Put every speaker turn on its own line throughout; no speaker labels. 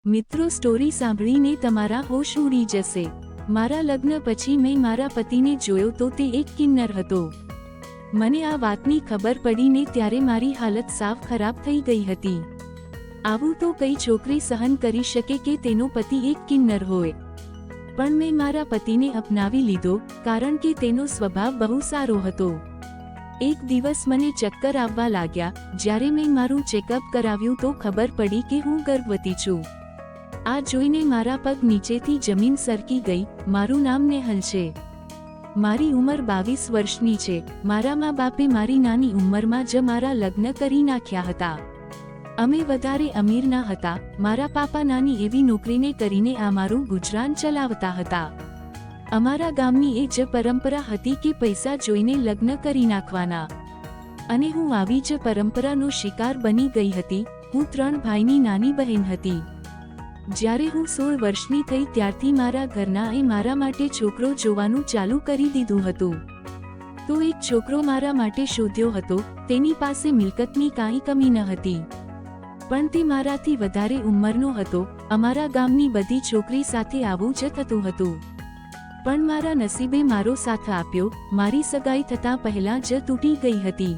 મિત્રો, સ્ટોરી સાંભળીને તમારા હોશ ઉડી જશે। મારા લગ્ન પછી મેં મારા પતિને જોયો તો તે એક કિન્નર હતો। મને આ વાતની ખબર પડીને ત્યારે મારી હાલત સાવ ખરાબ થઈ ગઈ હતી। આવું તો કઈ છોકરી સહન કરી શકે કે તેનો પતિ એક કિન્નર હોય? પણ મેં મારા પતિને અપનાવી લીધો કારણ કે તેનો સ્વભાવ બહુ સારો હતો। એક દિવસ મને ચક્કર આવવા લાગ્યા। જ્યારે મેં મારું ચેકઅપ કરાવ્યું તો ખબર પડી કે હું ગર્ભવતી છું। આ જોઈને મારા પગ નીચેથી જમીન સરકી ગઈ। મારું નામ નેહલ છે। મારી ઉંમર 22 વર્ષની છે। મારા મા બાપે મારી નાની ઉંમરમાં જ મારા લગ્ન કરી નાખ્યા હતા। અમે વધારે અમીર ના હતા। મારા પાપા નાની એવી નોકરીને કરીને અમારું ગુજરાન ચલાવતા હતા। અમારા ગામની એ જ પરંપરા હતી કે પૈસા જોઈને લગ્ન કરી નાખવાના, અને હું આવી જ પરંપરાનો શિકાર બની ગઈ હતી। હું 3 ભાઈની નાની બહેન હતી। જ્યારે હું 16 વર્ષની થઈ ત્યારથી મારા ઘરનાએ મારા માટે છોકરો જોવાનું ચાલુ કરી દીધું હતું। તો એક છોકરો મારા માટે શોધ્યો હતો। તેની પાસે મિલકતની કાંઈ કમી ન હતી, પણ તે મારાથી વધારે ઉંમરનો હતો। અમારા ગામની બધી છોકરી સાથે આવું જ થતું હતું, પણ મારા નસીબે મારો સાથ આપ્યો। મારી સગાઈ થતાં પહેલાં જ તૂટી ગઈ હતી,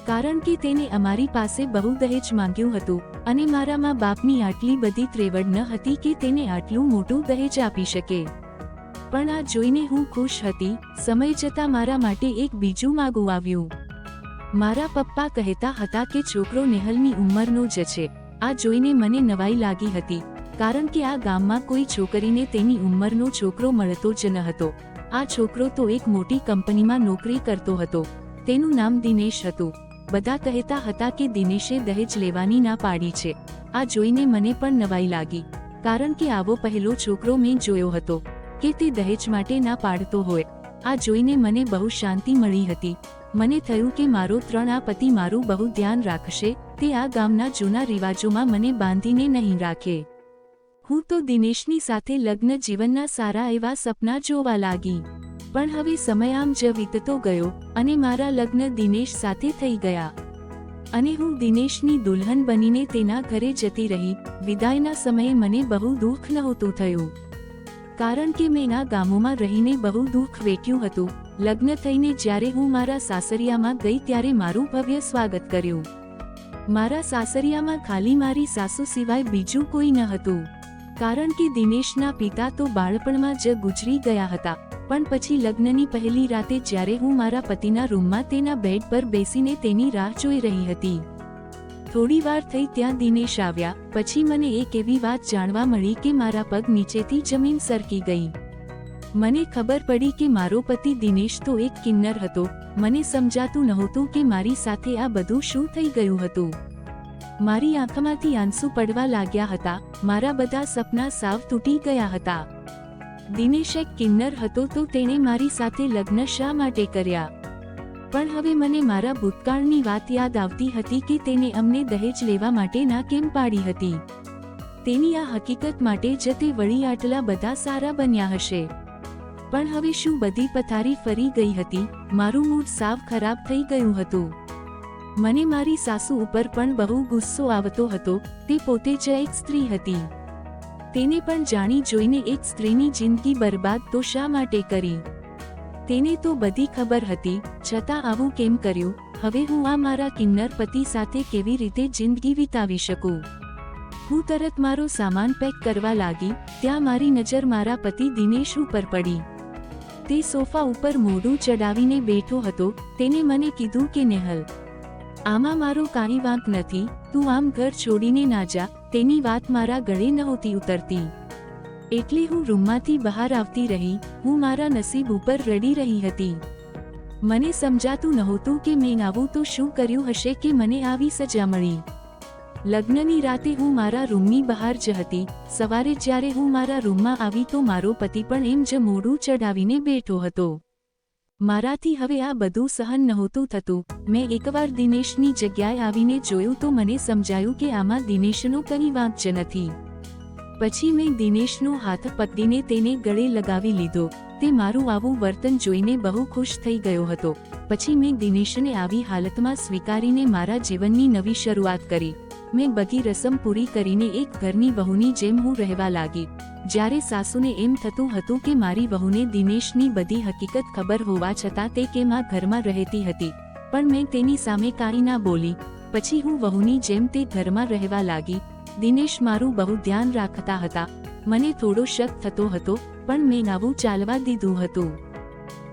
કારણ કે તેને અમારી પાસે બહુ દહેજ માંગ્યું હતું, અને મારા મા બાપની આટલી બધી ત્રેવડ ન હતી કે તેને આટલું મોટું દહેજ આપી શકે। પણ આ જોઈને હું ખુશ હતી। સમય જતાં મારા માટે એક બીજું માગું આવ્યું। મારા પપ્પા કહેતા હતા કે છોકરો નેહલની ઉંમરનો જ છે। આ જોઈને મને નવાઈ લાગી હતી, કારણ કે આ ગામમાં કોઈ છોકરીને તેની ઉંમરનો છોકરો મળતો જ ન હતો। આ છોકરો તો એક મોટી કંપનીમાં નોકરી કરતો હતો। તેનું નામ દિનેશ હતું। બધા કહેતા હતા કે દિનેશે દહેજ લેવાની ના પાડી છે। આ જોઈને મને પણ નવાઈ લાગી, કારણ કે આવો પહેલો છોકરો મેં જોયો હતો કે તે દહેજ માટે ના પાડતો હોય। આ જોઈને મને બહુ શાંતિ મળી હતી। મને થયું કે મારો 3 પતિ મારું બહુ ધ્યાન રાખશે। તે આ ગામના જૂના રિવાજોમાં મને બાંધીને નહીં રાખે। હું તો દિનેશની સાથે લગ્ન જીવનના સારા એવા સપના જોવા લાગી। પણ હવે સમય આમ જ વીતતો ગયો, અને મારા લગ્ન દિનેશ સાથે થઈ ગયા, અને હું દિનેશની દુલ્હન બનીને તેના ઘરે જતી રહી। વિદાયના સમયે મને બહુ દુઃખ નહોતું થયું, કારણ કે મેં આ ગામોમાં રહીને બહુ દુઃખ વેઠ્યું હતું। લગ્ન થઈને જ્યારે હું મારા સાસરિયામાં ગઈ ત્યારે મારું ભવ્ય સ્વાગત કર્યું। મારા સાસરિયામાં ખાલી મારી સાસુ સિવાય બીજું કોઈ ન હતું, કારણ કે દિનેશના પિતા તો બાળપણમાં જ ગુજરી ગયા હતા। પણ પછી લગ્નની પહેલી રાતે જ્યારે હું મારા પતિના રૂમમાં તેના બેડ પર બેસીને તેની રાહ જોઈ રહી હતી, થોડી વાર થઈ ત્યાં દિનેશ આવ્યા। પછી મને એક એવી વાત જાણવા મળી કે મારા પગ નીચેથી જમીન સરકી ગઈ। મને ખબર પડી કે મારો પતિ દિનેશ તો એક કિન્નર હતો। મને સમજાતું નહોતું કે મારી સાથે આ બધું શું થઈ ગયું હતું। મારી આંખમાંથી આંસુ પડવા લાગ્યા હતા। મારા બધા સપના સાવ તૂટી ગયા હતા। દિનેશ એક કિન્નર હતો તો તેણે મારી સાથે લગ્ન શા માટે કર્યા? પણ હવે મને મારા ભૂતકાળની વાત યાદ આવતી હતી કે તેને અમને દહેજ લેવા માટે ના કેમ પાડી હતી। તેની આ હકીકત માટે જ તે વળી આટલા બધા સારા બન્યા હશે। પણ હવે શું બધી પથારી ફરી ગઈ હતી। મારું મૂડ સાવ ખરાબ થઈ ગયું હતું। મને મારી સાસુ ઉપર પણ બહુ ગુસ્સો આવતો હતો। તે પોતે જ એક સ્ત્રી હતી। તેને પણ જાણી જોઈને એક સ્ત્રીની જિંદગી બરબાદ તો શા માટે કરી? તેને તો બધી ખબર હતી, છતાં આવું કેમ કર્યું? હવે હું આ મારા કિન્નર પતિ સાથે કેવી રીતે જિંદગી વિતાવી શકું? હું તરત મારો સામાન પેક કરવા લાગી। ત્યાં મારી નજર મારા પતિ દિનેશ ઉપર પડી। તે સોફા ઉપર મોઢું ચડાવીને બેઠો હતો। તેને મને કીધું કે નેહલ, આમાં મારો કાંઈ વાંક નથી। તું આમ ઘર છોડીને ના જા। તેની વાત મારા ગળે નહોતી ઉતરતી, એટલે હું રૂમમાંથી બહાર આવતી રહી। હું મારા નસીબ ઉપર રડી રહી હતી। મને સમજાતું નહોતું કે મેં આવું તો શું કર્યું હશે કે મને આવી સજા મળી। લગ્નની રાતે હું મારા રૂમની બહાર જ હતી। સવારે જ્યારે હું મારા રૂમમાં આવી તો મારો પતિ પણ એમ જ મોઢું ચડાવીને બેઠો હતો। મારાથી હવે આ બધું સહન નહોતું થતું। મેં એકવાર દિનેશની જગ્યાએ આવીને જોયું તો મને સમજાયું કે આમાં દિનેશનો કંઈ વાંક જ નથી। પછી મેં દિનેશનો હાથ પકડીને તેને ગળે લગાવી લીધો। તે મારું આવું વર્તન જોઈને બહુ ખુશ થઈ ગયો હતો। પછી મેં દિનેશને આવી હાલતમાં સ્વીકારીને મારા જીવનની નવી શરૂઆત કરી। મેં બધી રસમ પૂરી કરીને એક ઘરની વહુની જેમ હું રહેવા લાગી. જ્યારે સાસુને એમ થતું હતું કે મારી વહુને દિનેશની બધી હકીકત ખબર હોવા છતાં તે કેમ આ ઘરમાં રહેતી હતી, પણ મેં તેની સામે કાંઈ ના બોલી. પછી હું વહુની જેમ તે ઘરમાં રહેવા લાગી. દિનેશ મારું બહુ ધ્યાન રાખતા હતા. મને થોડો શક થતો હતો, પણ મેં આવું ચાલવા દીધું હતું.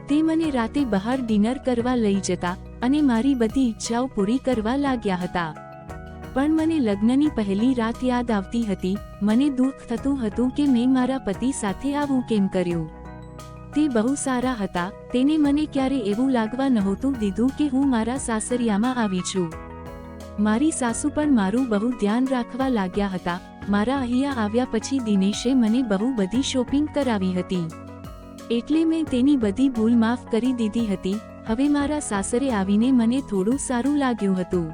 તે મને રાતે બહાર ડિનર કરવા લઈ જતા અને મારી બધી ઈચ્છાઓ પૂરી કરવા લાગ્યા હતા. પણ મને લગ્નની પહેલી રાત યાદ આવતી હતી. મને દુઃખ થતું હતું કે મેં મારા પતિ સાથે આવું કેમ કર્યું. તે બહુ સારા હતા. તેને મને ક્યારે એવું લાગવા નહોતું દીધું કે હું મારા સાસરિયામાં આવી છું. મારી સાસુ પણ મારું બહુ ધ્યાન રાખવા લાગ્યા હતા. મારા અહીંયા આવ્યા પછી દિનેશે મને બહુ બધી શોપિંગ કરાવી હતી. એટલે મેં તેની બધી ભૂલ માફ કરી દીધી હતી. હવે મારા સાસરે આવીને મને થોડું સારું લાગ્યું હતું.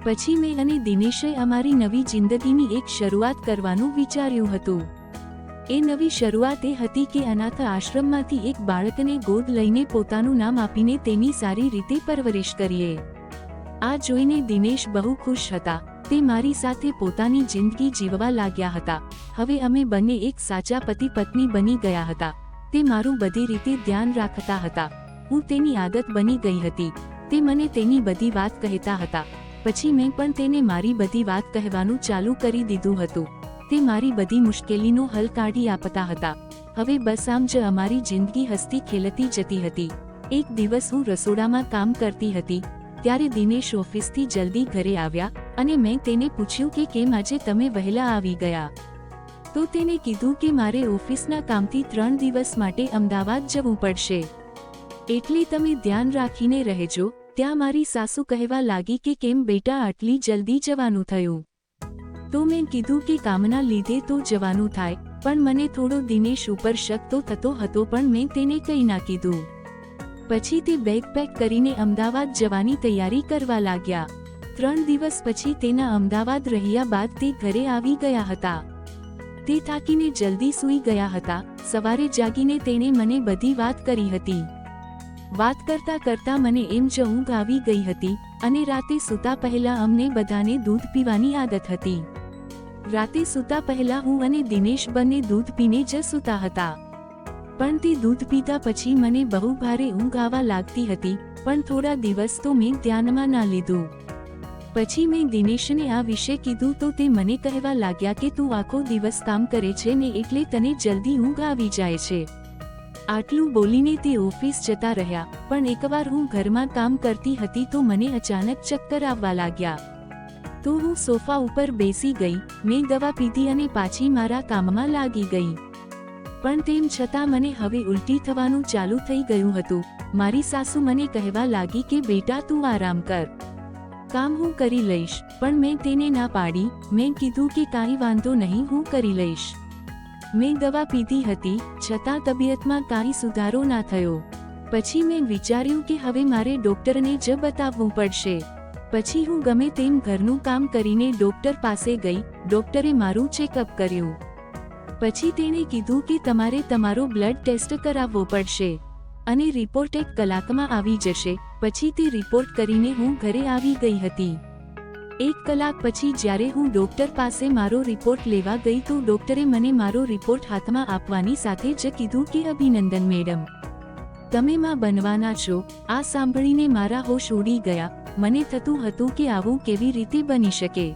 પછી મેં અને દિનેશે અમારી નવી જિંદગીની એક શરૂઆત કરવાનું વિચાર્યું હતું. એ નવી શરૂઆત એ હતી કે અનાથ આશ્રમમાંથી એક બાળકને ગોદ લઈને પોતાનું નામ આપીને તેની સારી રીતે પરવરિશ કરીએ. આ જોઈને દિનેશ બહુ ખુશ હતા. તે મારી સાથે પોતાની જિંદગી જીવવા લાગ્યા હતા. હવે અમે બંને એક સાચા પતિ પત્ની બની ગયા હતા. તે મારું બધી રીતે ધ્યાન રાખતા હતા. હું તેની આદત બની ગઈ હતી. તે મને તેની બધી વાત કહેતા હતા. પછી મેં પણ તેને મારી બધી વાત કહેવાનું ચાલુ કરી દીધું હતું. તે મારી બધી મુશ્કેલીનો હલ કાઢી આપતા હતા. હવે બસ આમ જ અમારી જિંદગી હસતી ખેલતી જતી હતી. એક દિવસ હું રસોડામાં કામ કરતી હતી, ત્યારે દિનેશ ઓફિસથી જલ્દી ઘરે આવ્યા અને મેં તેને પૂછ્યું કે કેમ આજે તમે વહેલા આવી ગયા. તો તેને કીધું કે મારે ઓફિસના કામથી 3 દિવસ માટે અમદાવાદ જવું પડશે, એટલે તમે ધ્યાન રાખીને રહેજો. ત્યાં મારી સાસુ કહેવા લાગી કે કેમ બેટા આટલી જલ્દી જવાનું થયું. તો મેં કીધું કે કામના લીધે તો જવાનું થાય, પણ મને થોડો દિનેશ ઉપર શક તો થતો હતો, પણ મેં તેને કંઈ ના કીધું. પછી તે બેગ પેક કરીને અમદાવાદ જવાની તૈયારી કરવા લાગ્યા. 3 દિવસ પછી તેના અમદાવાદ રહ્યા બાદ તે ઘરે આવી ગયા હતા. તે થાકીને જલ્દી સૂઈ ગયા હતા. સવારે જાગીને તેણે મને બધી વાત કરી હતી. વાત કરતા કરતા મને એમ જ ઊંઘ આવી ગઈ હતી અને રાતે સૂતા પહેલા અમને બધાને દૂધ પીવાની આદત હતી. રાતે સૂતા પહેલા હું અને દિનેશ બંને દૂધ પીને જ સૂતા હતા. પણ તે દૂધ પીતા પછી મને બહુ ભારે ઊંઘ આવવા લાગતી હતી, પણ થોડા દિવસ તો મેં ધ્યાનમાં ના લીધું. પછી મેં દિનેશને આ વિશે કીધું તો તે મને કહેવા લાગ્યા કે તું આખો દિવસ કામ કરે છે ને એટલે તને જલ્દી ઊંઘ આવી જાય છે. આટલું બોલીને તે ઓફિસ જતા રહ્યા. પણ એકવાર હું ઘરમાં કામ કરતી હતી તો મને અચાનક ચક્કર આવવા લાગ્યા. તો હું સોફા ઉપર બેસી ગઈ. મેં દવા પીધી અને પાછી મારા કામમાં લાગી ગઈ. પણ તેમ છતાં મને હવે ઉલટી થવાનું ચાલુ થઈ ગયું હતું. મારી સાસુ મને કહેવા લાગી કે બેટા તું આરામ કર, કામ હું કરી લઈશ. પણ મેં તેને ના પાડી. મેં કીધું કે કાંઈ વાંધો નહીં, હું કરી લઈશ. મેં દવા પીધી હતી, છતાં તબિયતમાં કાંઈ સુધારો ના થયો. પછી મેં વિચાર્યું કે હવે મારે ડોક્ટરને જ બતાવવું પડશે. પછી હું ગમે તેમ ઘરનું કામ કરીને ડોક્ટર પાસે ગઈ. ડોક્ટરે મારું ચેકઅપ કર્યું. પછી તેણે કીધું કે તમારે તમારો બ્લડ ટેસ્ટ કરાવવો પડશે અને રિપોર્ટ 1 કલાકમાં આવી જશે. પછી તે રિપોર્ટ કરીને હું ઘરે આવી ગઈ હતી. 1 કલાક પછી જ્યારે હું ડોક્ટર પાસે મારો રિપોર્ટ લેવા ગઈ તો ડોક્ટરે મને મારો રિપોર્ટ હાથમાં આપવાની સાથે જ કીધું કે અભિનંદન મેડમ, તમે માં બનવાના છો. આ સાંભળીને મારા હોશ ઉડી ગયા. મને થતું હતું કે આવું કેવી રીતે બની શકે.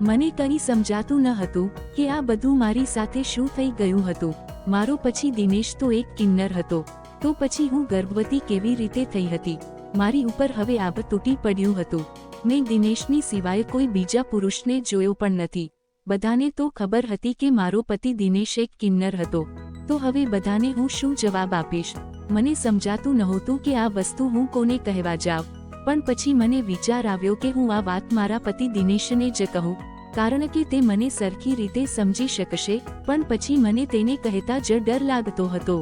મને કંઈ સમજાતું ન હતું કે આ બધું મારી સાથે શું થઈ ગયું હતું. મારો પછી દિનેશ તો એક કિન્નર હતો, તો પછી હું ગર્ભવતી કેવી રીતે થઈ હતી. મારી ઉપર હવે આબ તૂટી પડ્યું હતું. મેં દિનેશની સિવાય કોઈ બીજા પુરુષને જોયો પણ નથી. બધાને તો ખબર હતી કે મારો પતિ દિનેશ એક કિન્નર હતો. તો હવે બધાને હું શું જવાબ આપીશ? મને સમજાતું નહોતું કે આ વસ્તુ હું કોને કહેવા જાઉં. પણ પછી મને વિચાર આવ્યો કે હું આ વાત મારા પતિ દિનેશને જ કહું, કારણ કે તે મને સરખી રીતે સમજી શકશે. પણ પછી મને તેને કહેતા જ ડર લાગતો હતો.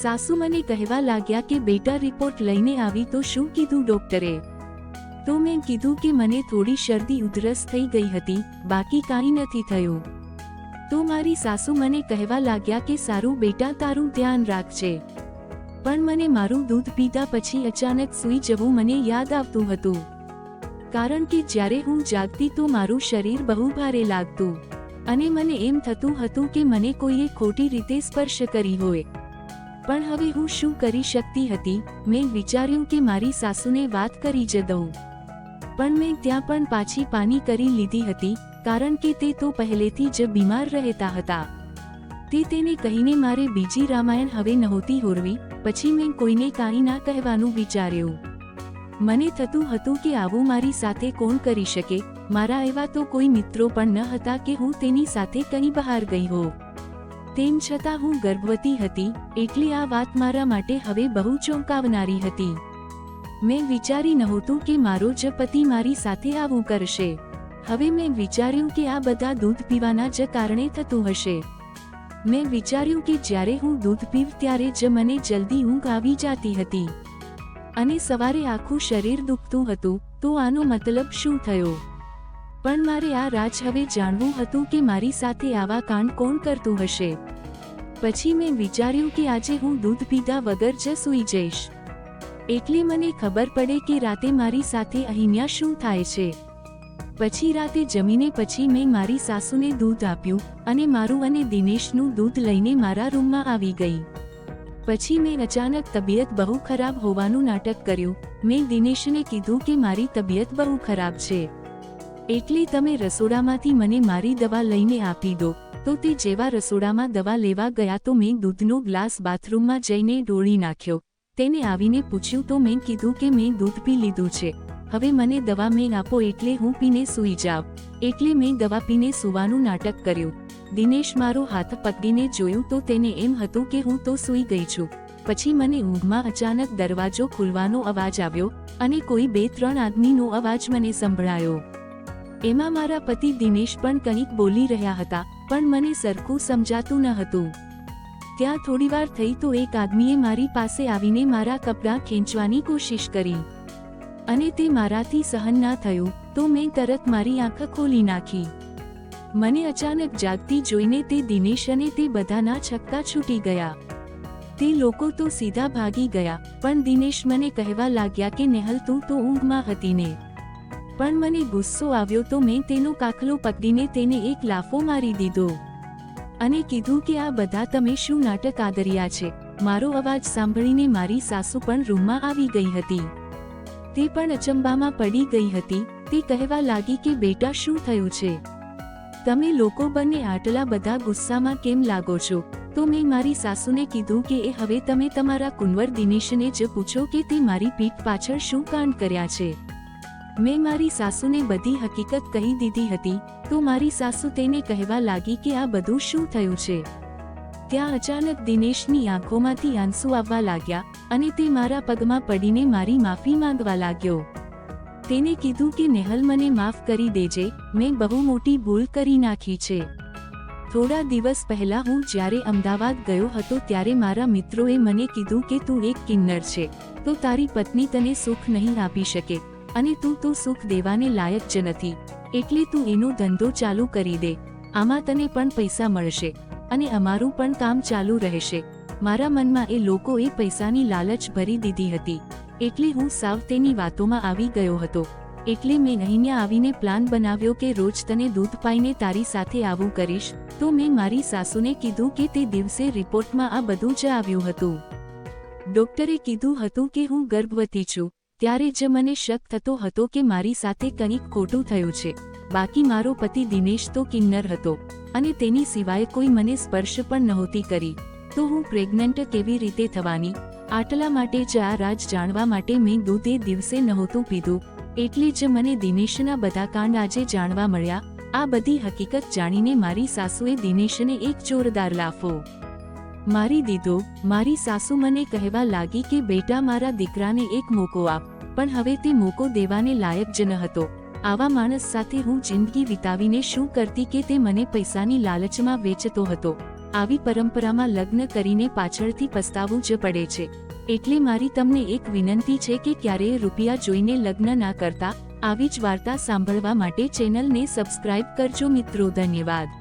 સાસુ મને કહેવા લાગ્યા કે બેટા રિપોર્ટ લઈને આવી તો શું કીધું ડોક્ટરે? તો મેં કીધું કે મને થોડી શરદી ઉધરસ થઈ ગઈ હતી, બાકી કાંઈ નથી થયું. તો મારી સાસુ મને કહેવા લાગ્યા કે સારું બેટા, તારું ધ્યાન રાખજે. પણ મને મારું દૂધ પીધા પછી અચાનક સૂઈ જવું મને યાદ આવતું હતું. કારણ કે જ્યારે હું જાગતી તો મારું શરીર બહુ ભારે લાગતું અને મને એમ થતું હતું કે મને કોઈએ ખોટી રીતે સ્પર્શ કરી હોય. પણ હવે હું શું કરી શકતી હતી? મેં વિચાર્યું કે મારી સાસુને વાત કરી જ દઉં. પણ મેં ત્યાં પણ પાછી પાની કરી લીધી હતી, કારણ કે તે તો પહેલેથી જ બીમાર રહેતા હતા. તેને કહીને મારે બીજી રામાયણ હવે નહોતી હોરવી. પછી મેં કોઈને કાંઈ ના કહેવાનું વિચાર્યું. મને થતું હતું કે આવું મારી સાથે કોણ કરી શકે? મારા એવા તો કોઈ મિત્રો પણ ન હતા કે હું તેની સાથે કંઈ બહાર ગઈ હોઉં. તેમ છતાં હું ગર્ભવતી હતી, એટલે આ વાત મારા માટે હવે બહુ ચોંકાવનારી હતી. મેં વિચારી નહોતું કે મારો જ પતિ મારી સાથે આવું કરશે. હવે મેં વિચાર્યું કે આ બધા દૂધ પીવાના જ કારણે થતું હશે. મેં વિચાર્યું કે જ્યારે હું દૂધ પીવ ત્યારે જ મને જલ્દી ઊંઘ આવી જતી હતી અને સવારે આખું શરીર દુખતું હતું. તો આનો મતલબ શું થયો? પણ મારે આ રાજ હવે જાણવું હતું કે મારી સાથે આવા કાંડ કોણ કરતું હશે. પછી મેં વિચાર્યું કે આજે હું દૂધ પીધા વગર જ સૂઈ જઈશ, એટલે મને ખબર પડે કે રાતે મારી સાથે અહીંયા શું થાય છે. પછી રાતે જમીને પછી મેં મારી સાસુને દૂધ આપ્યું અને મારું અને દિનેશનું દૂધ લઈને મારા રૂમમાં આવી ગઈ. પછી મેં અચાનક તબિયત બહુ ખરાબ હોવાનું નાટક કર્યું. મેં દિનેશને કીધું કે મારી તબિયત બહુ ખરાબ છે, એટલે તમે રસોડામાંથી મને મારી દવા લઈને આપી દો. તો તે જેવા રસોડામાં દવા લેવા ગયા તો મેં દૂધનો ગ્લાસ બાથરૂમમાં જઈને ઢોળી નાખ્યો. તેને આવીને પૂછ્યું તો મેં કીધું કે મેં દૂધ પી લીધું છે, હવે મને દવા મેં આપો એટલે હું પીને સૂઈ જાઉં. એટલે મેં દવા પીને સૂવાનું નાટક કર્યું. દિનેશ મારો હાથ પકડીને જોયું તો તેને એમ હતું કે હું તો સૂઈ ગઈ છું. પછી મને ઊંઘમાં અચાનક દરવાજો ખુલવાનો અવાજ આવ્યો અને કોઈ 2-3 આદમીનો અવાજ મને સંભળાયો. એમાં મારા પતિ દિનેશ પણ કંઈક બોલી રહ્યા હતા, પણ મને સરખું સમજાતું ન હતું. ત્યાં થોડીવાર થઈ તો એક આદમીએ મારી પાસે આવીને મારા કપડાં ખેંચવાની કોશિશ કરી અને તે મારાથી સહન ના થયું. તો મેં તરત મારી આંખ ખોલી નાખી. મને અચાનક જાગતી જોઈને તે દિનેશ અને તે બધાના છક્કા છૂટી ગયા. તે લોકો તો સીધા ભાગી ગયા. પણ દિનેશ મને કહેવા લાગ્યા કે નેહલ તું તો ઊંઘમાં હતી ને. પણ મને ગુસ્સો આવ્યો તો મેં તેનો કાખલો પકડીને તેને એક લાફો મારી દીધો અને કીધું કે આ બધા તમે શું નાટક આદર્યા છે. મારો અવાજ સાંભળીને મારી સાસુ પણ રૂમમાં આવી ગઈ હતી. તે પણ અચંબામાં પડી ગઈ હતી. તે કહેવા લાગી કે બેટા શું થયું છે? તમે લોકો બંને આટલા બધા ગુસ્સામાં કેમ લાગો છો? તો મેં મારી સાસુને કીધું કે એ હવે તમે તમારા કુંવર દિનેશને જ પૂછો કે તે મારી પીઠ પાછળ શું કાંડ કર્યા છે. મેં મારી સાસુને બધી હકીકત કહી દીધી હતી. તો મારી સાસુ તેને કહેવા લાગી કે આ બધું શું થયું છે. ત્યાં અચાનક દિનેશની આંખોમાંથી આંસુ આવવા લાગ્યા અને તે મારા પગમાં પડીને મારી માફી માંગવા લાગ્યો. તેને કીધું કે નેહલ મને માફ કરી દેજે, મેં બહુ મોટી ભૂલ કરી નાખી છે. થોડા દિવસ પહેલા હું જ્યારે અમદાવાદ ગયો હતો ત્યારે મારા મિત્રોએ મને કીધું કે તું એક કિન્નર છે, તો તારી પત્ની તને સુખ નહીં આપી શકે અને તું તો સુખ દેવાને લાયક જ નથી, એટલે તું એનો ધંધો ચાલુ કરી દે. આમાં તને પણ પૈસા મળશે અને અમારું પણ કામ ચાલુ રહેશે. મારા મનમાં એ લોકોએ પૈસાની લાલચ ભરી દીધી હતી, એટલે હું સાવ તેની વાતોમાં આવી ગયો હતો. એટલે મેં અહીંયા આવીને પ્લાન બનાવ્યો કે રોજ તને દૂધ પાઈને તારી સાથે આવું કરીશ. તો મેં મારી સાસુને કીધું કે તે દિવસે રિપોર્ટમાં આ બધું જ આવ્યું હતું. ડોક્ટરે કીધું હતું કે હું ગર્ભવતી છું. ત્યારે જ મને શક થતો હતો કે મારી સાથે કંઈક ખોટું થયું છે. બાકી મારો પતિ દિનેશ તો કિન્નર હતો અને તેની સિવાય કોઈ મને સ્પર્શ પણ નહોતી કરી. તો હું પ્રેગ્નન્ટ કેવી રીતે થવાની? આટલા માટે જ આ રાજ જાણવા માટે મેં દૂધ એ દિવસે નહોતું પીધું. એટલે જ મને દિનેશના બધા કાંડ આજે જાણવા મળ્યા. આ બધી હકીકત જાણીને મારી સાસુએ દિનેશને એક જોરદાર લાફો મારી દીધો. મારી સાસુ મને કહેવા લાગી કે બેટા મારા દીકરાને એક મોકો આપ. પણ હવે તે મોકો દેવાને લાયક જ ન હતો. આવા માણસ સાથે હું જિંદગી વિતાવીને શું કરતી કે તે મને પૈસાની લાલચમાં વેચતો હતો. આવી પરંપરામાં લગ્ન કરીને પાછળથી પસ્તાવું જ પડે છે. એટલે મારી તમને એક વિનંતી છે કે ક્યારેય રૂપિયા જોઈને લગ્ન ના કરતા. આવી જ વાર્તા સાંભળવા માટે ચેનલને સબસ્ક્રાઇબ કરજો મિત્રો. ધન્યવાદ.